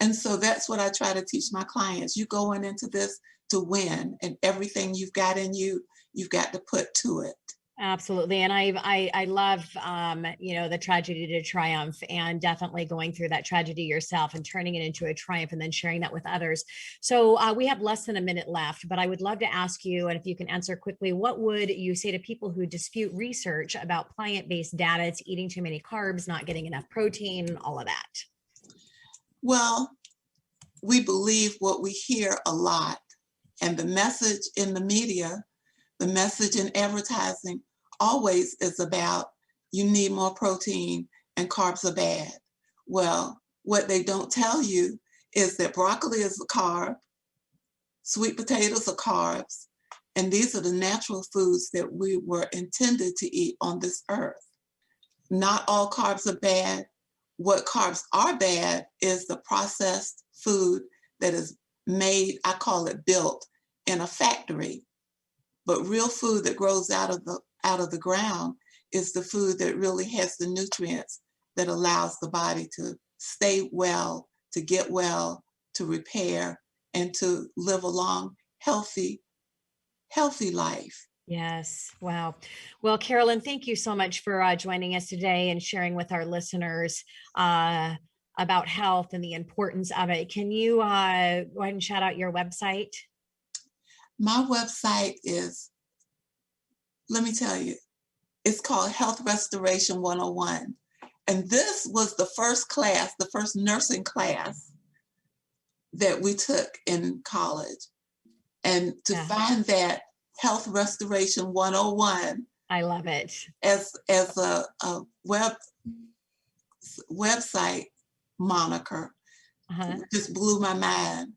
S7: And so that's what I try to teach my clients. You going into this to win, and everything you've got in you, you've got to put to it.
S2: Absolutely. And I love, the tragedy to triumph, and definitely going through that tragedy yourself and turning it into a triumph and then sharing that with others. So we have less than a minute left, but I would love to ask you, and if you can answer quickly, what would you say to people who dispute research about plant-based data? It's eating too many carbs, not getting enough protein, all of that.
S7: Well, we believe what we hear a lot, and the message in the media, the message in advertising always is about you need more protein and carbs are bad. Well, what they don't tell you is that broccoli is a carb, sweet potatoes are carbs, and these are the natural foods that we were intended to eat on this earth. Not all carbs are bad. What carbs are bad is the processed food that is made, I call it built, in a factory. But real food that grows out of the ground is the food that really has the nutrients that allows the body to stay well, to get well, to repair, and to live a long, healthy life.
S2: Yes. Wow. Well, Carolyn, thank you so much for joining us today and sharing with our listeners about health and the importance of it. Can you go ahead and shout out your website?
S7: My website is, let me tell you, it's called Health Restoration 101. And this was the first class, the first nursing class that we took in college. And to find that Health Restoration 101.
S2: I love it.
S7: As a website moniker, just blew my mind.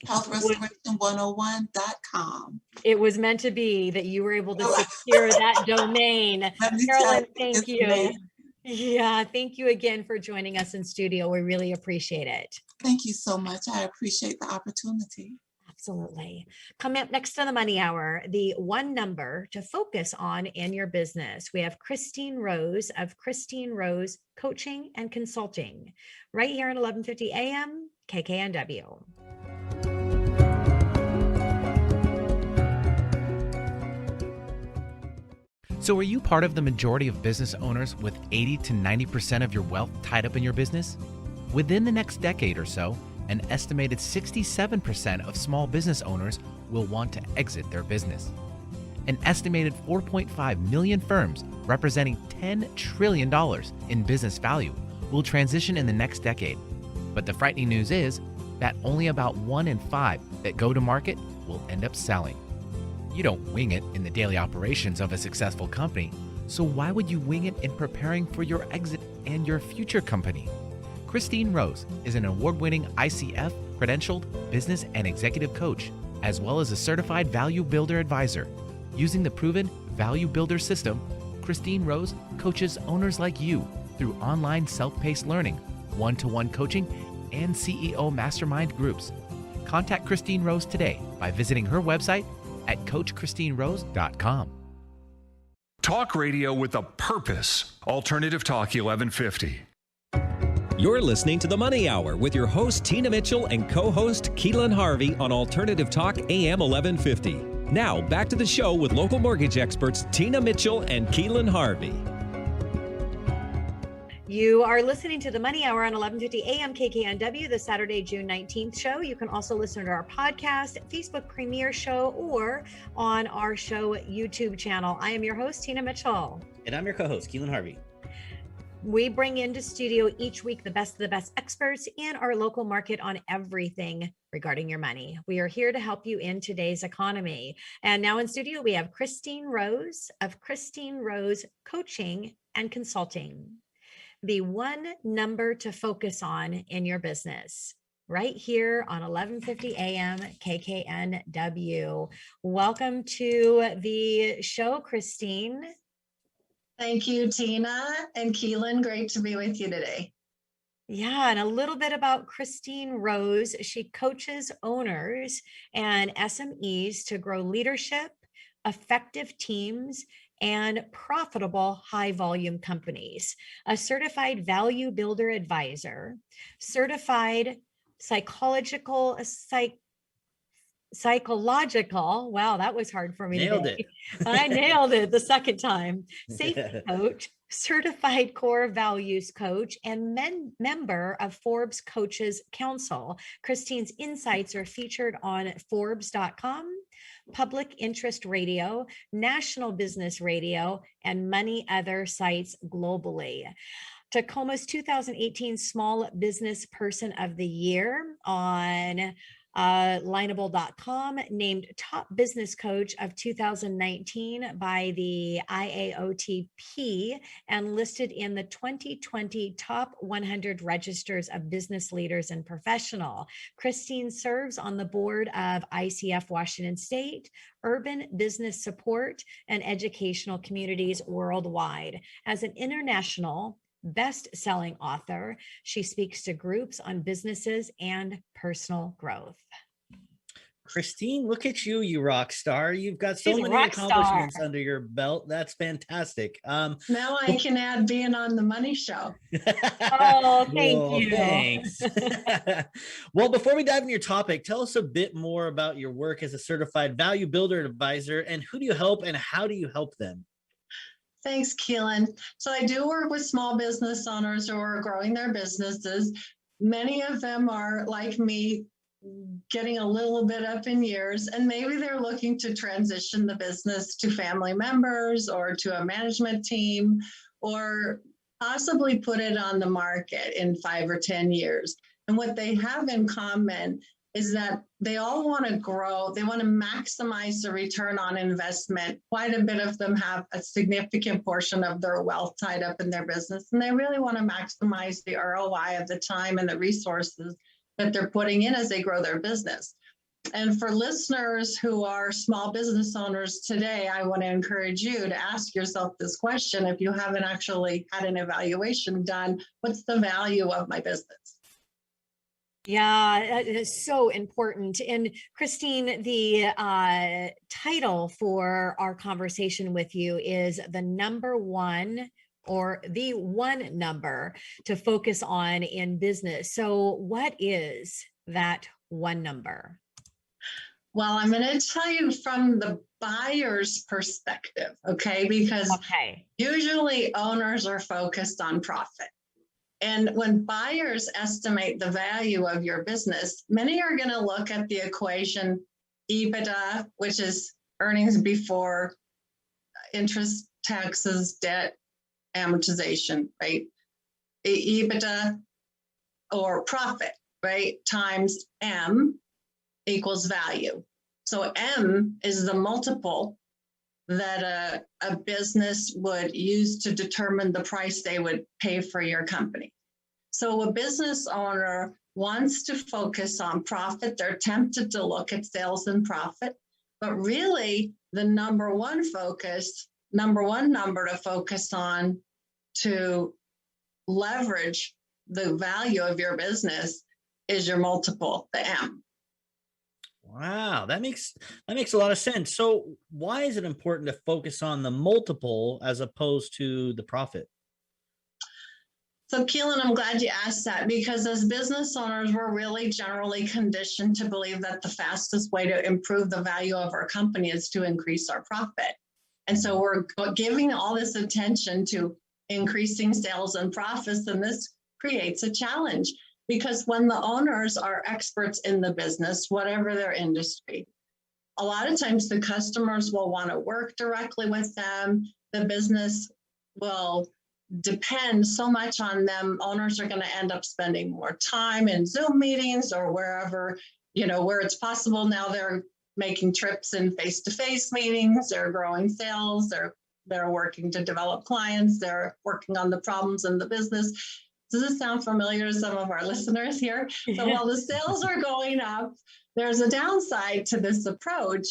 S7: healthrestoration101.com.
S2: It was meant to be that you were able to secure that domain. Carolyn, thank you.
S7: Amazing.
S2: Yeah, thank you again for joining us in studio. We really appreciate it.
S7: Thank you so much. I appreciate the opportunity.
S2: Absolutely. Coming up next on the Money Hour, the one number to focus on in your business. We have Christine Rose of Christine Rose Coaching and Consulting right here at 11:50 a.m. KKNW.
S6: So, are you part of the majority of business owners with 80 to 90% of your wealth tied up in your business? Within the next decade or so, an estimated 67% of small business owners will want to exit their business. An estimated 4.5 million firms, representing $10 trillion in business value, will transition in the next decade. But the frightening news is that only about 1 in 5 that go to market will end up selling. You don't wing it in the daily operations of a successful company, so why would you wing it in preparing for your exit and your future company? Christine Rose is an award-winning ICF credentialed business and executive coach, as well as a certified value builder advisor. Using the proven Value Builder system, Christine Rose coaches owners like you through online self-paced learning, one-to-one coaching, and CEO mastermind groups. Contact Christine Rose today by visiting her website at coachchristinerose.com.
S4: Talk radio with a purpose. Alternative Talk 1150.
S1: You're listening to The Money Hour with your host, Tina Mitchell, and co-host, Keelan Harvey on Alternative Talk AM 1150. Now, back to the show with local mortgage experts, Tina Mitchell and Keelan Harvey.
S2: You are listening to the Money Hour on 11:50 a.m. KKNW, the Saturday, June 19th show. You can also listen to our podcast, Facebook premiere show, or on our show YouTube channel. I am your host, Tina Mitchell.
S3: And I'm your co-host, Keelan Harvey.
S2: We bring into studio each week the best of the best experts in our local market on everything regarding your money. We are here to help you in today's economy. And now in studio, we have Christine Rose of Christine Rose Coaching and Consulting. The one number to focus on in your business, right here on 11:50 a.m. KKNW. Welcome to the show, Christine.
S8: Thank you, Tina and Keelan. Great to be with you today.
S2: Yeah, and a little bit about Christine Rose. She coaches owners and SMEs to grow leadership, effective teams, and profitable high volume companies. A certified value builder advisor, certified psychological, wow, that was hard for me
S3: Nailed
S2: today.
S3: it.
S2: I nailed it the second time. Safety coach, certified core values coach, and member of Forbes Coaches Council. Christine's insights are featured on Forbes.com, Public Interest Radio, National Business Radio, and many other sites globally. Tacoma's 2018 Small Business Person of the Year on Lineable.com, named Top Business Coach of 2019 by the IAOTP, and listed in the 2020 Top 100 Registers of Business Leaders and Professional. Christine serves on the board of ICF Washington State, Urban Business Support, and Educational Communities Worldwide. As an international best-selling author, she speaks to groups on businesses and personal growth.
S3: Christine, look at you, you rock star. You've got so
S2: She's
S3: many accomplishments under your belt. That's fantastic.
S8: Now I can add being on the Money Show.
S2: Oh, thank you.
S3: Thanks. Well, before we dive into your topic, tell us a bit more about your work as a certified value builder advisor, and who do you help and how do you help them?
S8: Thanks, Keelan. So I do work with small business owners who are growing their businesses. Many of them are like me, getting a little bit up in years, and maybe they're looking to transition the business to family members or to a management team, or possibly put it on the market in 5 or 10 years. And what they have in common is that they all want to grow. They want to maximize the return on investment. Quite a bit of them have a significant portion of their wealth tied up in their business, and they really want to maximize the ROI of the time and the resources that they're putting in as they grow their business. And for listeners who are small business owners today, I want to encourage you to ask yourself this question. If you haven't actually had an evaluation done, what's the value of my business?
S2: Yeah, it is so important. And Christine, the title for our conversation with you is the number one, or the one number to focus on in business. So what is that one number?
S8: Well, I'm going to tell you from the buyer's perspective, okay? Because usually owners are focused on profit. And when buyers estimate the value of your business, many are going to look at the equation EBITDA, which is earnings before interest, taxes, debt, amortization, right? EBITDA or profit, right? Times M equals value. So M is the multiple that a business would use to determine the price they would pay for your company. So a business owner wants to focus on profit. They're tempted to look at sales and profit, but really the number one number to focus on to leverage the value of your business is your multiple, the M.
S3: Wow, that makes a lot of sense. So why is it important to focus on the multiple as opposed to the profit?
S8: So Keelan, I'm glad you asked that, because as business owners, we're really generally conditioned to believe that the fastest way to improve the value of our company is to increase our profit. And so we're giving all this attention to increasing sales and profits, and this creates a challenge. Because when the owners are experts in the business, whatever their industry, a lot of times the customers will want to work directly with them. The business will depend so much on them. Owners are going to end up spending more time in Zoom meetings or wherever, where it's possible. Now they're making trips in face-to-face meetings. They're growing sales. They're working to develop clients. They're working on the problems in the business. Does this sound familiar to some of our listeners here? So while the sales are going up, there's a downside to this approach,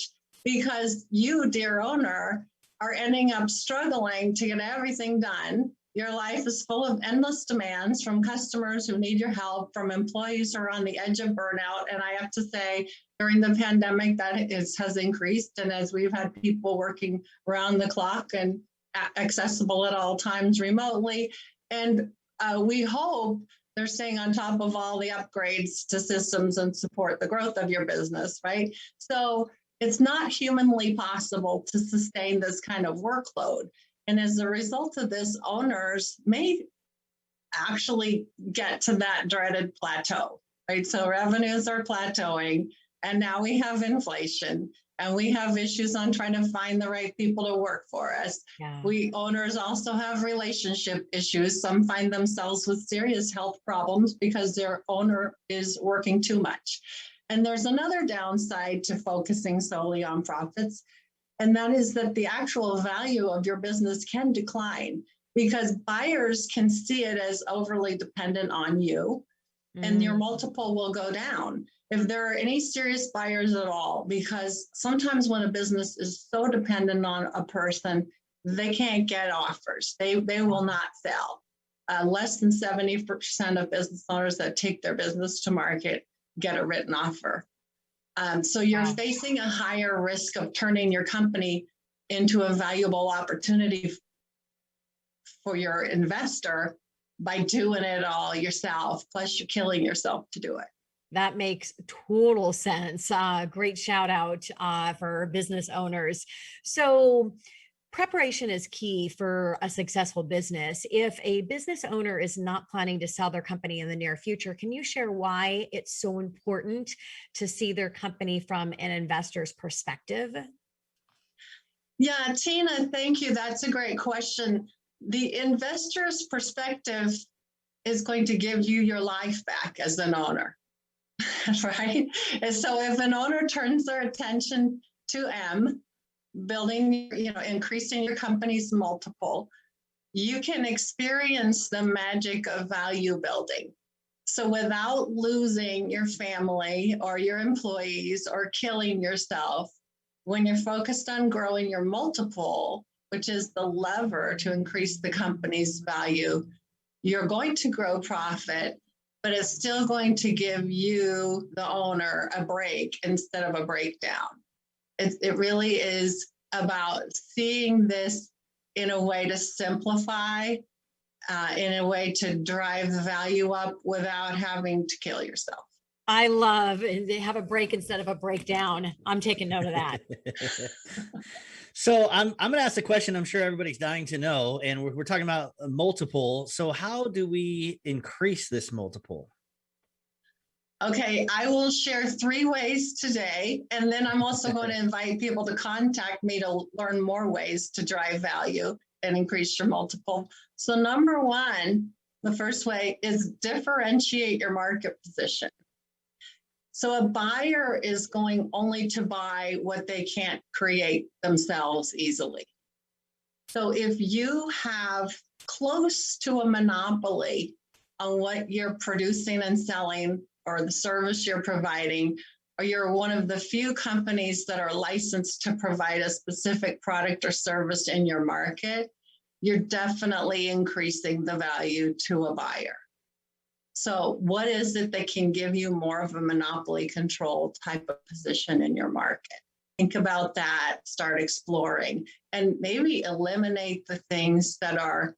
S8: because you, dear owner, are ending up struggling to get everything done. Your life is full of endless demands from customers who need your help, from employees who are on the edge of burnout. And I have to say, during the pandemic, that has increased. And as we've had people working around the clock and accessible at all times remotely, and we hope they're staying on top of all the upgrades to systems and support the growth of your business, right? So it's not humanly possible to sustain this kind of workload. And as a result of this, owners may actually get to that dreaded plateau, right? So revenues are plateauing, and now we have inflation, and we have issues on trying to find the right people to work for us. Yeah. We owners also have relationship issues. Some find themselves with serious health problems because their owner is working too much. And there's another downside to focusing solely on profits, and that is that the actual value of your business can decline because buyers can see it as overly dependent on you, and your multiple will go down if there are any serious buyers at all, because sometimes when a business is so dependent on a person, they can't get offers. They will not sell. Less than 70% of business owners that take their business to market get a written offer. So you're facing a higher risk of turning your company into a valuable opportunity for your investor by doing it all yourself, plus you're killing yourself to do it.
S2: That makes total sense. Great shout out for business owners. So preparation is key for a successful business. If a business owner is not planning to sell their company in the near future, can you share why it's so important to see their company from an investor's perspective?
S8: Yeah, Tina, thank you. That's a great question. The investor's perspective is going to give you your life back as an owner. Right? And so if an owner turns their attention to M, building, increasing your company's multiple, you can experience the magic of value building. So without losing your family or your employees or killing yourself, when you're focused on growing your multiple, which is the lever to increase the company's value, you're going to grow profit, but it's still going to give you, the owner, a break instead of a breakdown. It really is about seeing this in a way to simplify, in a way to drive the value up without having to kill yourself.
S2: I love they have a break instead of a breakdown. I'm taking note of that.
S3: So I'm going to ask the question I'm sure everybody's dying to know, and we're talking about a multiple. So how do we increase this multiple?
S8: Okay, I will share 3 ways today, and then I'm also going to invite people to contact me to learn more ways to drive value and increase your multiple. So number 1, the first way is differentiate your market position. So a buyer is going only to buy what they can't create themselves easily. So if you have close to a monopoly on what you're producing and selling or the service you're providing, or you're one of the few companies that are licensed to provide a specific product or service in your market, you're definitely increasing the value to a buyer. So what is it that can give you more of a monopoly control type of position in your market? Think about that, start exploring, and maybe eliminate the things that are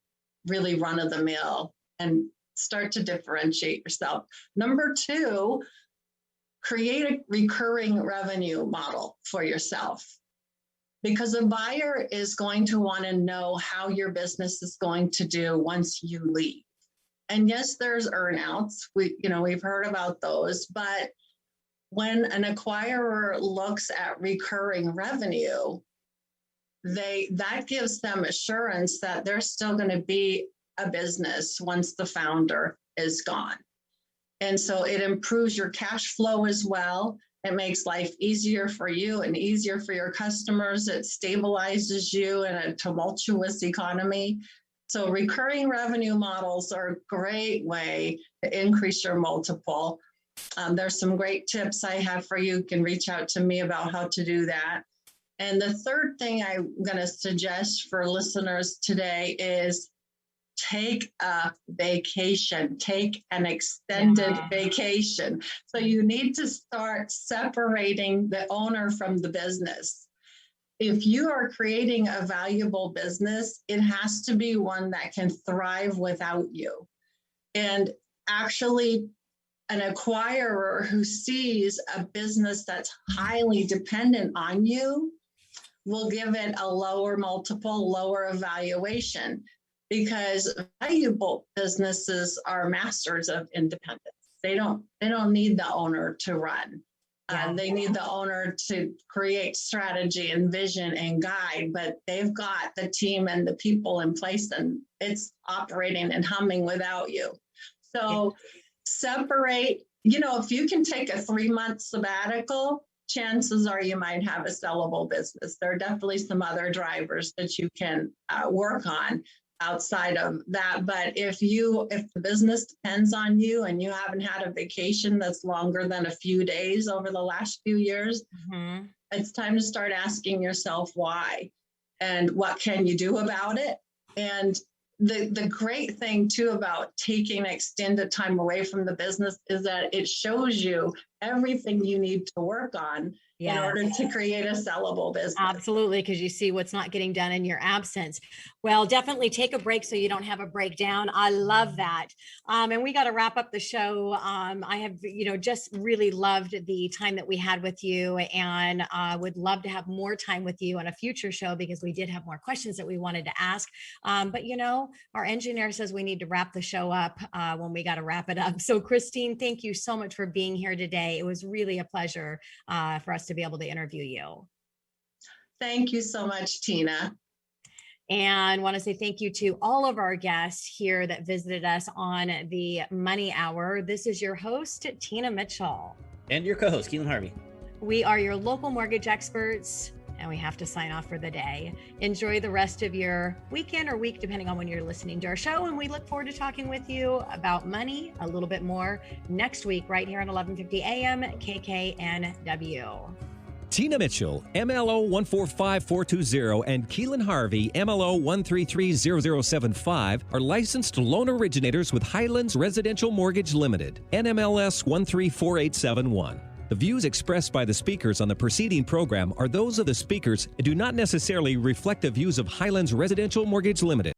S8: really run of the mill and start to differentiate yourself. Number 2, create a recurring revenue model for yourself, because a buyer is going to want to know how your business is going to do once you leave. And yes, there's earnouts. We've heard about those, but when an acquirer looks at recurring revenue, that gives them assurance that there's still going to be a business once the founder is gone. And so it improves your cash flow as well. It makes life easier for you and easier for your customers. It stabilizes you in a tumultuous economy. So recurring revenue models are a great way to increase your multiple. There's some great tips I have for you. You can reach out to me about how to do that. And the third thing I'm going to suggest for listeners today is take a vacation, take an extended vacation. So you need to start separating the owner from the business. If you are creating a valuable business, it has to be one that can thrive without you. And actually, an acquirer who sees a business that's highly dependent on you will give it a lower multiple, lower evaluation, because valuable businesses are masters of independence. They don't need the owner to run. They need the owner to create strategy and vision and guide, but they've got the team and the people in place, and it's operating and humming without you. So separate, if you can take a 3-month sabbatical, chances are you might have a sellable business. There are definitely some other drivers that you can work on outside of that. But if the business depends on you and you haven't had a vacation that's longer than a few days over the last few years, it's time to start asking yourself why and what can you do about it. And the great thing too about taking extended time away from the business is that it shows you everything you need to work on in order to create a sellable business.
S2: Absolutely, because you see what's not getting done in your absence. Well, definitely take a break so you don't have a breakdown. I love that. And we got to wrap up the show. I have, just really loved the time that we had with you, and would love to have more time with you on a future show because we did have more questions that we wanted to ask. But our engineer says we need to wrap the show up when we got to wrap it up. So Christine, thank you so much for being here today. It was really a pleasure for us to be able to interview you.
S8: Thank you so much, Tina.
S2: And want to say thank you to all of our guests here that visited us on the Money Hour. This is your host, Tina Mitchell.
S3: And your co-host, Keelan Harvey.
S2: We are your local mortgage experts. And we have to sign off for the day. Enjoy the rest of your weekend or week, depending on when you're listening to our show. And we look forward to talking with you about money a little bit more next week, right here on 1150 AM KKNW.
S1: Tina Mitchell, MLO 145420, and Keelan Harvey, MLO 1330075, are licensed loan originators with Highlands Residential Mortgage Limited, NMLS 134871. The views expressed by the speakers on the preceding program are those of the speakers and do not necessarily reflect the views of Highlands Residential Mortgage Limited.